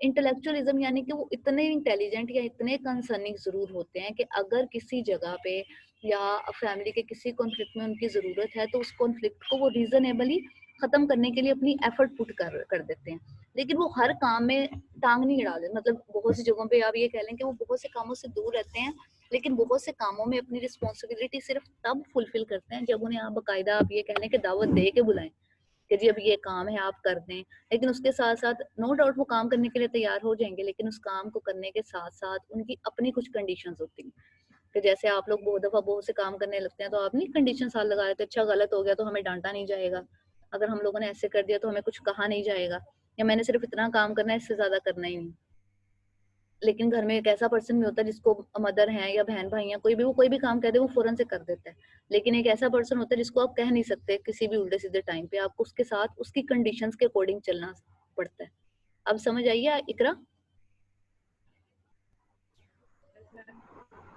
इंटेलेक्चुअलिज्म यानी कि वो इतने इंटेलिजेंट या इतने कंसर्निंग ज़रूर होते हैं कि अगर किसी जगह पे या फैमिली के किसी कॉन्फ्लिक्ट में उनकी ज़रूरत है, तो उस कॉन्फ्लिक्ट को वो रीज़नेबली ख़त्म करने के लिए अपनी एफर्ट पुट कर देते हैं। लेकिन वो हर काम में टांग नहीं अड़ा देते, मतलब बहुत सी जगहों पे आप ये कह लें कि वो बहुत से कामों से दूर रहते हैं, लेकिन बहुत से कामों में अपनी रिस्पॉन्सिबिलिटी सिर्फ तब फुलफिल करते हैं जब उन्हें आप बाकायदा, आप ये कह लें कि दावत दे के बुलाएं कि जी अब ये काम है, आप कर दें। लेकिन उसके साथ-साथ नो डाउट वो काम करने के लिए तैयार हो जाएँगे, लेकिन उस काम को करने के साथ-साथ उनकी अपनी कुछ कंडीशंस होती हैं। कि जैसे आप लोग बहुत दफ़ा बहुत से काम करने लगते हैं, तो आप नहीं कंडीशन साथ लगा देते, अच्छा गलत हो गया तो हमें डाँटा नहीं जाएगा। अगर हम लोगों ने ऐसे कर दिया तो हमें कुछ कहा नहीं जाएगा, या मैंने सिर्फ़ इतना काम करना है, इससे ज़्यादा करना ही नहीं। लेकिन घर में एक ऐसा पर्सन भी होता है जिसको मदर हैं या बहन-भाई हैं, कोई भी, वो कोई भी काम कह दे वो फ़ौरन से कर देता है। लेकिन एक ऐसा पर्सन होता है जिसको आप कह नहीं सकते किसी भी उल्टे-सीधे टाइम पे, आपको उसके साथ उसकी कंडीशंस के अकॉर्डिंग चलना पड़ता है। अब समझ आई है इकरा?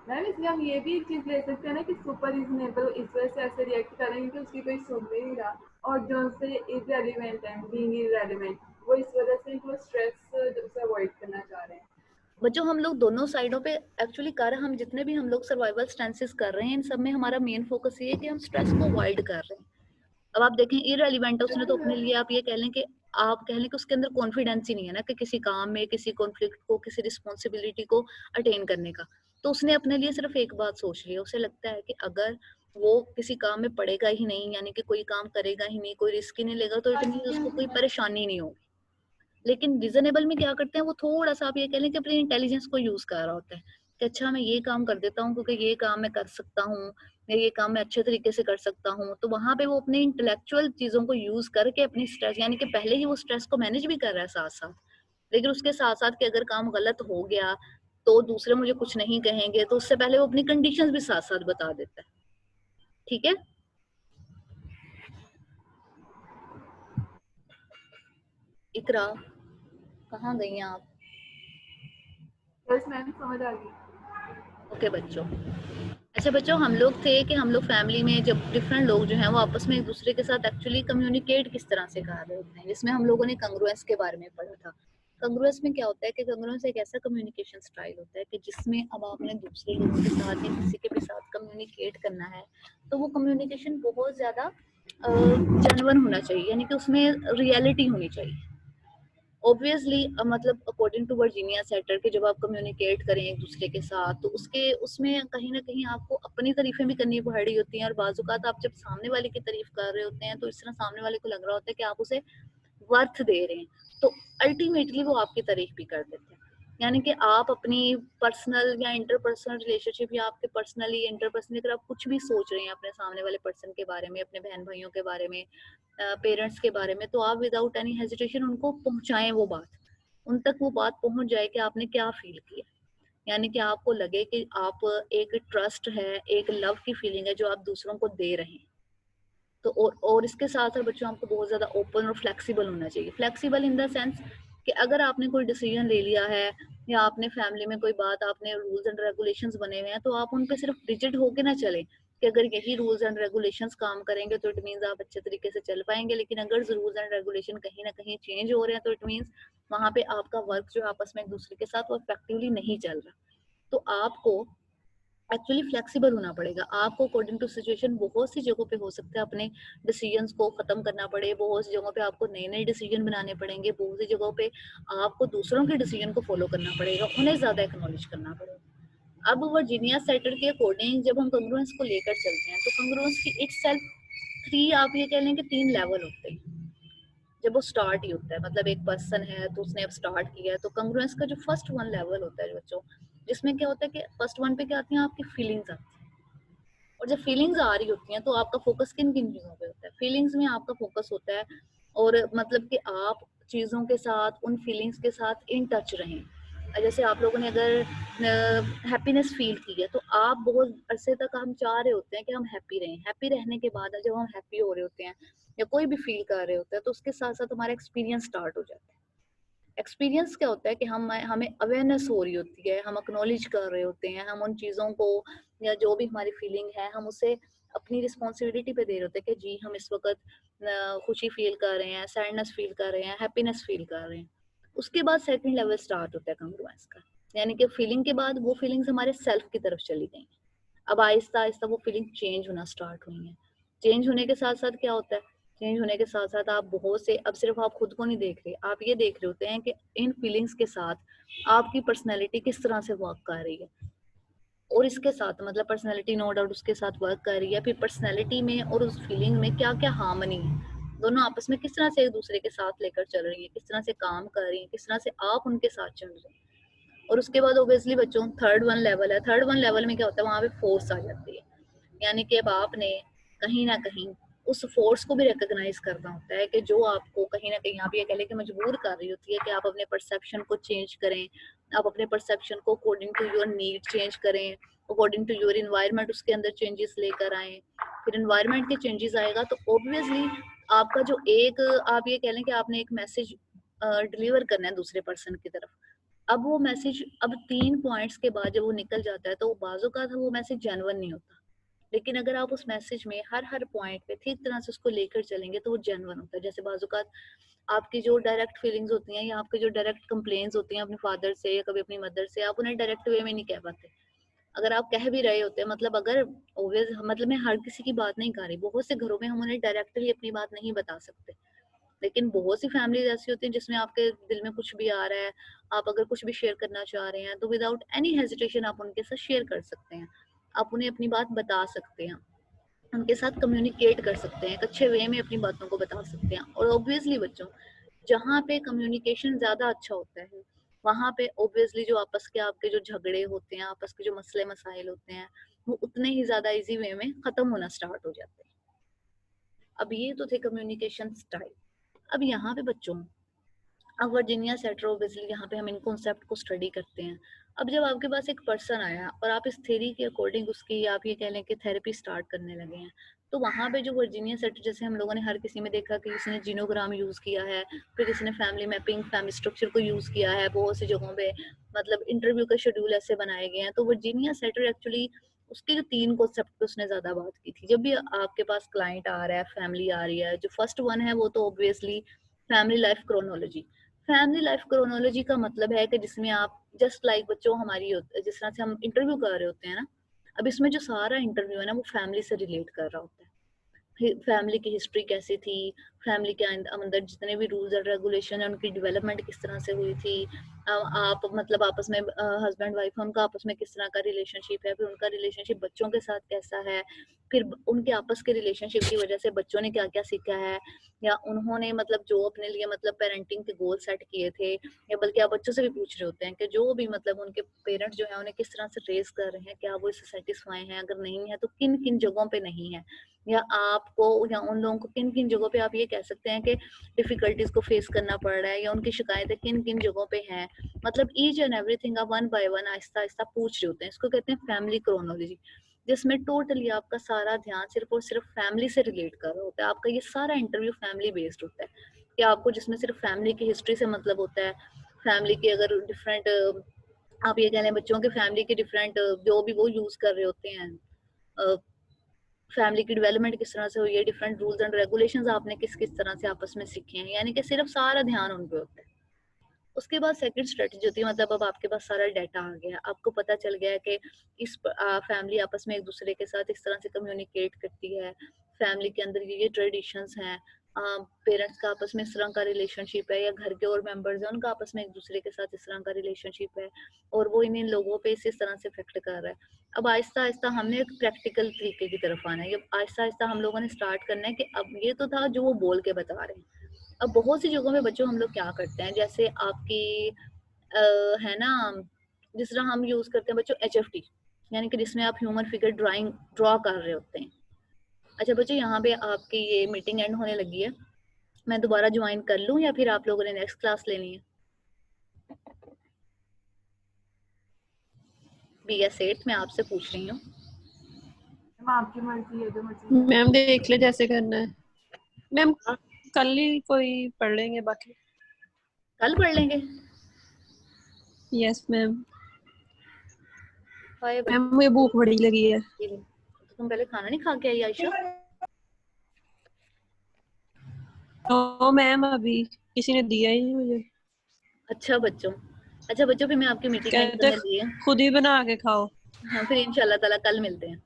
मैम इसमें हम ये भी एक चीज ले सकते हैं ना कि सुपर रीजनेबल इस वजह से ऐसे रिएक्ट कर रहे हैं क्योंकि उसकी कोई सुन नहीं रहा, और जो से इररेलेवेंट है, बीइंग इररेलेवेंट, वो इस वजह से वो स्ट्रेस से अवॉइड करना चाह रहे हैं। बच्चों हम लोग दोनों साइडों पे एक्चुअली कर, हम जितने भी हम लोग सर्वाइवल स्टेंसेस कर रहे हैं, इन सब में हमारा मेन फोकस ये है कि हम स्ट्रेस को अवॉइड कर रहे हैं। अब आप देखें इररिलेवेंट है, उसने तो अपने लिए, आप ये कह लें कि, आप कह लें कि उसके अंदर कॉन्फिडेंस ही नहीं है ना कि किसी काम में, किसी कॉन्फ्लिक्ट को, किसी रिस्पॉन्सिबिलिटी को अटेन करने का। तो उसने अपने लिए सिर्फ एक बात सोच ली है, उसे लगता है कि अगर वो किसी काम में पड़ेगा ही नहीं, यानी कि कोई काम करेगा ही नहीं, कोई रिस्क ही नहीं लेगा, तो इट मीन उसको कोई परेशानी नहीं होगी। लेकिन रीजनेबल में क्या करते हैं, वो थोड़ा सा, आप ये कह लें कि अपने इंटेलिजेंस को यूज कर रहा होता है कि अच्छा मैं ये काम कर देता हूँ क्योंकि ये काम मैं कर सकता हूँ, या ये काम मैं अच्छे तरीके से कर सकता हूँ। तो वहां पे वो अपने इंटेलेक्चुअल चीजों को यूज करके अपनी स्ट्रेस, यानी कि पहले ही वो स्ट्रेस को मैनेज भी कर रहा है साथ साथ, लेकिन उसके साथ साथ कि अगर काम गलत हो गया तो दूसरे मुझे कुछ नहीं कहेंगे, तो उससे पहले वो अपनी कंडीशंस भी साथ साथ बता देता है। ठीक है इकरा, कहाँ गई हैं आप? यस मैम समझ आ गई। ओके बच्चों, अच्छा बच्चों, हम लोग थे कि हम लोग फैमिली में जब डिफरेंट लोग जो हैं वो आपस में एक दूसरे के साथ एक्चुअली कम्युनिकेट किस तरह से कर रहे होते हैं, जिसमें हम लोगों ने कंग्रुएंस के बारे में पढ़ा था। कंग्रुएंस में क्या होता है कि कंग्रुएंस एक ऐसा कम्युनिकेशन स्टाइल होता है कि जिसमें अब आपने दूसरे लोगों के साथ या किसी के भी साथ कम्युनिकेट करना है, तो वो कम्युनिकेशन बहुत ज़्यादा जेन्युइन होना चाहिए, यानी कि उसमें रियलिटी होनी चाहिए। ऑब्वियसली मतलब अकॉर्डिंग टू वर्जीनिया सेटर के, जब आप कम्युनिकेट करें एक दूसरे के साथ, तो उसके उसमें कहीं ना कहीं आपको अपनी तारीफें भी करनी पड़ रही होती हैं, और बाजुकात आप जब सामने वाले की तारीफ कर रहे होते हैं तो इस तरह सामने वाले को लग रहा होता है कि आप उसे वर्थ दे रहे हैं, तो अल्टीमेटली वो आपकी तारीफ भी कर देते हैं। यानी कि आप अपनी पर्सनल या इंटरपर्सनल रिलेशनशिप, या आपके पर्सनली इंटरपर्सनली अगर आप कुछ भी सोच रहे हैं अपने सामने वाले पर्सन के बारे में, अपने बहन भाइयों के बारे में, पेरेंट्स के बारे में, तो आप विदाउट एनी हेजिटेशन उनको पहुंचाएं वो बात, उन तक वो बात पहुंच जाए कि आपने क्या फील किया, यानी कि आपको लगे कि आप, एक ट्रस्ट है, एक लव की फीलिंग है जो आप दूसरों को दे रहे हैं। तो और इसके साथ साथ बच्चों आपको बहुत ज़्यादा ओपन और फ्लेक्सिबल होना चाहिए। फ्लेक्सिबल इन द सेंस कि अगर आपने कोई डिसीजन ले लिया है, या आपने फैमिली में कोई बात, आपने रूल्स एंड रेगुलेशंस बने हुए हैं, तो आप उन पे सिर्फ रिजिड होके ना चलें, कि अगर यही रूल्स एंड रेगुलेशंस काम करेंगे तो इट मीन्स आप अच्छे तरीके से चल पाएंगे, लेकिन अगर रूल्स एंड रेगुलेशन कहीं ना कहीं चेंज हो रहे हैं तो इट मीन्स वहाँ पे आपका वर्क जो आपस में एक दूसरे के साथ वो इफेक्टिवली नहीं चल रहा। तो आपको एक्चुअली फ्लेक्सिबल होना पड़ेगा। आपको अकॉर्डिंग टू सिचुएशन बहुत सी जगहों पे हो सकता है अपने डिसीजंस को खत्म करना पड़े, बहुत सी जगहों पे आपको नए नए डिसीजन बनाने पड़ेंगे, बहुत सी जगहों पे आपको दूसरों के डिसीजन को फॉलो करना पड़ेगा, उन्हें ज्यादा एक्नॉलेज करना पड़ेगा। अब वर्जीनिया सेटर के अकॉर्डिंग जब हम कंग्रुएंस को लेकर चलते हैं तो कंग्रुएंस की इट सेल्फ 3, आप ये कह लें कि 3 लेवल होते हैं जब वो स्टार्ट ही होता है। मतलब एक पर्सन है तो उसने अब स्टार्ट किया है, तो कंग्रुएंस का जो फर्स्ट 1 लेवल होता है बच्चों, जिसमें क्या होता है कि फर्स्ट 1 पे क्या आती हैं आपकी फीलिंग्स आती हैं। और जब फीलिंग्स आ रही होती हैं तो आपका फोकस किन किन चीजों पे होता है? फीलिंग्स में आपका फोकस होता है, और मतलब कि आप चीजों के साथ, उन फीलिंग्स के साथ इन टच रहें। जैसे आप लोगों ने अगर हैप्पीनेस फील की है तो आप बहुत अरसे तक हम चाह रहे होते हैं कि हम हैप्पी रहें। हैप्पी रहने के बाद जब हम हैप्पी हो रहे होते हैं या कोई भी फील कर रहे होते हैं तो उसके साथ साथ हमारा एक्सपीरियंस स्टार्ट हो जाता है। एक्सपीरियंस क्या होता है कि हमें अवेयरनेस हो रही होती है, हम एक्नॉलेज कर रहे होते हैं, हम उन चीज़ों को या जो भी हमारी फीलिंग है हम उसे अपनी रिस्पॉन्सिबिलिटी पे दे रहे होते हैं कि जी हम इस वक्त खुशी फील कर रहे हैं, सैडनेस फील कर रहे हैं, हैप्पीनेस फील कर रहे हैं। उसके बाद सेकंड लेवल स्टार्ट होता है कॉन्ग्रुएंस का, यानी कि फीलिंग के बाद वो फीलिंग्स हमारे सेल्फ की तरफ चली गई हैं। अब आहिस्ता आहिस्ता वो फीलिंग चेंज होना स्टार्ट हुई है। चेंज होने के साथ साथ क्या होता है, चेंज होने के साथ साथ आप बहुत से, अब सिर्फ आप खुद को नहीं देख रहे, आप ये देख रहे होते हैं कि इन फीलिंग्स के साथ आपकी पर्सनैलिटी किस तरह से वर्क कर रही है। और इसके साथ मतलब पर्सनैलिटी नो डाउट उसके साथ वर्क कर रही है, फिर पर्सनैलिटी में और उस फीलिंग में क्या क्या हार्मनी है, दोनों आपस में किस तरह से एक दूसरे के साथ लेकर चल रही है, किस तरह से काम कर रही है, किस तरह से आप उनके साथ चल रहे हैं। और उसके बाद ऑब्वियसली बच्चों थर्ड 1 लेवल है। थर्ड 1 लेवल में क्या होता है, वहां पे फोर्स आ जाती है, यानी कि अब आपने कहीं ना कहीं उस फोर्स को भी रिकॉग्नाइज करना होता है कि जो आपको कहीं ना कहीं आप ये कह लें कि मजबूर कर रही होती है कि आप अपने परसेप्शन को चेंज करें, आप अपने परसेप्शन को according to your need change करें, अकॉर्डिंग टू योर इन्वायरमेंट उसके अंदर चेंजेस लेकर आए। फिर इन्वायरमेंट के चेंजेस आएगा तो ऑब्वियसली आपका जो एक, आप ये कह लें कि आपने एक मैसेज डिलीवर करना है दूसरे पर्सन की तरफ। अब वो मैसेज, अब 3 पॉइंट्स के बाद जब वो निकल जाता है तो बाजू का था वो मैसेज जेन्युइन नहीं होता, लेकिन अगर आप उस मैसेज में हर हर पॉइंट पे ठीक तरह से उसको लेकर चलेंगे तो वो जेन्युइन होता है। जैसे बाजुकात आपकी जो डायरेक्ट फीलिंग्स होती हैं या आपके जो डायरेक्ट कंप्लेंट्स होती हैं अपने फादर से या कभी अपनी मदर से, आप उन्हें डायरेक्ट वे में नहीं कह पाते। अगर आप कह भी रहे होते हैं, मतलब अगर ऑब्वियस, मतलब मैं हर किसी की बात नहीं कर रही, बहुत से घरों में हम उन्हें डायरेक्टली अपनी बात नहीं बता सकते, लेकिन बहुत सी फैमिलीज ऐसी होती हैं जिसमें आपके दिल में कुछ भी आ रहा है, आप अगर कुछ भी शेयर करना चाह रहे हैं तो विदाउट एनी हेजिटेशन आप उनके साथ शेयर कर सकते हैं, आप उन्हें अपनी बात बता सकते हैं, उनके साथ कम्युनिकेट कर सकते हैं, एक अच्छे वे में अपनी बातों को बता सकते हैं। और ऑब्वियसली बच्चों जहाँ पे कम्युनिकेशन ज्यादा अच्छा होता है वहाँ पे ऑब्वियसली जो आपस के आपके जो झगड़े होते हैं, आपस के जो मसले मसाइल होते हैं, वो उतने ही ज्यादा इजी वे में खत्म होना स्टार्ट हो जाते हैं। अब ये तो थे कम्युनिकेशन स्टाइल। अब यहाँ पे बच्चों, अब वर्जीनिया सेटर ऑब्वियसली यहाँ पे हम इन कॉन्सेप्ट को स्टडी करते हैं। अब जब आपके पास एक पर्सन आया और आप इस थ्योरी के अकॉर्डिंग उसकी आप ये कह लें कि थेरेपी स्टार्ट करने लगे हैं, तो वहाँ पे जो वर्जीनिया सेटर, जैसे हम लोगों ने हर किसी में देखा कि किसी ने जीनोग्राम यूज किया है, फिर किसी ने फैमिली मैपिंग, फैमिली स्ट्रक्चर को यूज किया है, बहुत सी जगहों पे मतलब इंटरव्यू का शेड्यूल ऐसे बनाए गए हैं। तो वर्जीनिया सेटर एक्चुअली उसके जो 3 कॉन्सेप्ट पे उसने ज्यादा बात की थी। जब भी आपके पास क्लाइंट आ रहा है, फैमिली आ रही है, जो फर्स्ट 1 है वो तो obviously family life chronology. Family life chronology का मतलब है कि जिसमें आप जस्ट लाइक बच्चों हमारी जिस तरह से हम इंटरव्यू कर रहे होते हैं ना, अब इसमें जो सारा इंटरव्यू है ना वो फैमिली से रिलेट कर रहा होता है। फैमिली की हिस्ट्री कैसी थी, फैमिली के अंदर जितने भी रूल्स एंड रेगुलेशन है उनकी डेवलपमेंट किस तरह से हुई थी, आप मतलब आपस में हस्बैंड वाइफ है उनका आपस में किस तरह का रिलेशनशिप है, फिर उनका रिलेशनशिप बच्चों के साथ कैसा है, फिर उनके आपस के रिलेशनशिप की वजह से बच्चों ने क्या क्या सीखा है, या उन्होंने मतलब जो अपने लिए मतलब पेरेंटिंग के गोल सेट किए थे, या बल्कि आप बच्चों से भी पूछ रहे होते हैं कि जो भी मतलब उनके पेरेंट्स जो है उन्हें किस तरह से रेस कर रहे हैं, क्या वो इससे सेटिस्फाई हैं, अगर नहीं है तो किन किन जगहों पे नहीं है, या आपको या उन लोगों को किन किन जगहों पे आप ये कह सकते हैं कि डिफिकल्टीज को फेस करना पड़ रहा है, या उनकी शिकायतें किन किन जगहों पे हैं, मतलब ईच एंड एवरीथिंग आप 1 बाय 1 आहिस्ता आहिस्ता पूछ रहे होते हैं। इसको कहते हैं फैमिली क्रोनोलॉजी, जिसमें टोटली आपका सारा ध्यान सिर्फ और सिर्फ फैमिली से रिलेट कर रहा होता है। आपका ये सारा इंटरव्यू फैमिली बेस्ड होता है कि आपको जिसमें सिर्फ फैमिली की हिस्ट्री से मतलब होता है, फैमिली के अगर डिफरेंट, आप ये कह लें बच्चों के फैमिली के डिफरेंट जो भी वो यूज कर रहे होते हैं फैमिली की डेवलपमेंट किस तरह से हुई है, डिफरेंट रूल्स एंड रेगुलेशंस आपने किस किस तरह से आपस में सीखे हैं, यानी कि सिर्फ सारा ध्यान उन पे होता है। उसके बाद सेकंड स्ट्रेटजी होती है, मतलब अब आपके पास सारा डाटा आ गया, आपको पता चल गया है कि इस फैमिली आपस में एक दूसरे के साथ इस तरह से कम्युनिकेट करती है, फैमिली के अंदर ये ट्रेडिशंस हैं, पेरेंट्स का आपस में इस तरह का रिलेशनशिप है, या घर के और मेंबर्स हैं उनका आपस में एक दूसरे के साथ इस तरह का रिलेशनशिप है, और वो इन लोगों पे इस तरह से इफेक्ट कर रहा है। अब आहिस्ता आहिस्ता हमने एक प्रैक्टिकल तरीके की तरफ आना है, ये आहिस्ता आहिस्ता हम लोगों ने स्टार्ट करना है कि अब ये तो था जो वो बोल के बता रहे हैं। अब बहुत सी जगहों में बच्चों हम लोग क्या करते हैं, जैसे आपकी है ना, जिस तरह हम यूज करते हैं बच्चों HFT, यानी कि जिसमें आप ह्यूमन फिगर ड्राइंग ड्रॉ कर रहे होते हैं। अच्छा बच्चों, यहाँ पे आपकी ये मीटिंग एंड होने लगी है, मैं दोबारा ज्वाइन कर लूँ या फिर आप लोगों ने नेक्स्ट क्लास लेनी है? BS8 मैं आपसे पूछ रही हूँ। मैम आपकी मर्जी है, जो मर्जी मैम देख ले जैसे करना है। मैम कल ही कोई पढ़ लेंगे, बाकी कल पढ़ लेंगे। Yes ma'am. हाय मैम मुझे भूख बड़ी लगी है। तो तुम पहले खाना नहीं खा के आई आयशा? नो मैम, अभी किसी ने दिया ही नहीं मुझे। अच्छा बच्चों, अच्छा बच्चों, फिर मैं आपकी मीटिंग एंड कहते करने दी है। खुद ही बना के खाओ। हाँ, फिर इंशाल्लाह ताला कल मिलते हैं।